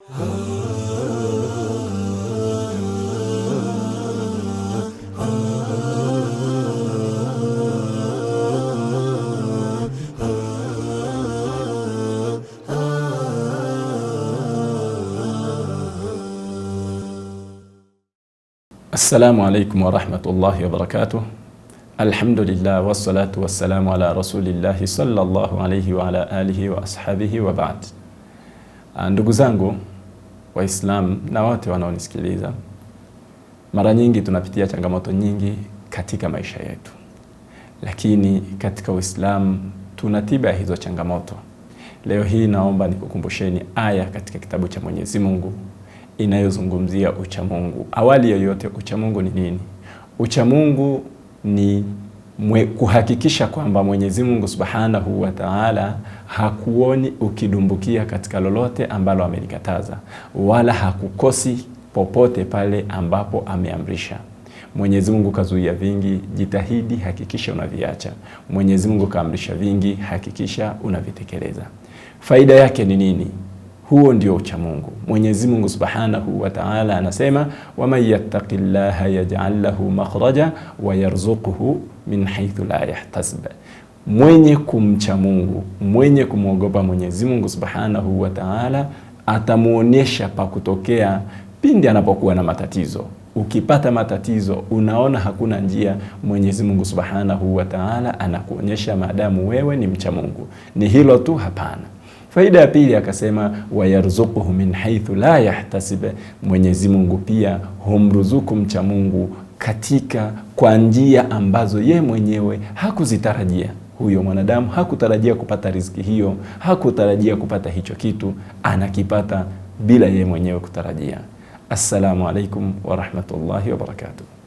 Assalamu alaikum wa rahmatullahi wa barakatuh. Alhamdulillah wassalatu wassalamu ala rasulillahi sallallahu alayhi wa ala alihi wa ashabihi wa ba'd. Ndugu zangu Waislamu na wote wanaonisikiliza, mara nyingi tunapitia changamoto nyingi katika maisha yetu, lakini katika Uislamu tuna tiba hizo changamoto. Leo hii naomba nikukumbusheni aya katika kitabu cha Mwenyezi Mungu inayozungumzia uchamungu. Awali yoyote, uchamungu ni nini? Uchamungu ni kuhakikisha kwamba Mwenyezi Mungu Subhanahu wa Ta'ala hakuoni ukidumbukia katika lolote ambalo amelikataza, wala hakukosi popote pale ambapo ameamrisha. Mwenyezi Mungu kazuia vingi, jitahidi hakikisha unaviacha. Mwenyezi Mungu kaamrisha vingi, hakikisha unavitekeleza. Faida yake ni nini? Huo ndio uchamungu. Mwenyezi Mungu Subhanahu wa Ta'ala anasema, waman yattaqillaha yaj'al lahu makhraja wa yarzuquhu min haythu la yahtasib. Mwenye kumcha Mungu, mwenye kumwogopa Mwenyezi Mungu Subhanahu wa Ta'ala, atamuonesha pa kutokea pindi anapokuwa na matatizo. Ukipata matatizo, unaona hakuna njia, Mwenyezi Mungu Subhanahu wa Ta'ala anakuonyesha maadamu wewe ni mcha Mungu. Ni hilo tu? Hapana. Faida ya pili akasema, wayarzuquhu min haythu la yahtasib. Mwenyezi Mungu pia humruzuku mcha Mungu kwa njia ambazo ye mwenyewe hakuzitarajia. Huyo mwanadamu hakutarajia kupata riziki hiyo, hakutarajia kupata hicho kitu, anakipata bila ye mwenyewe kutarajia. Assalamu alaikum wa rahmatullahi wa barakatuh.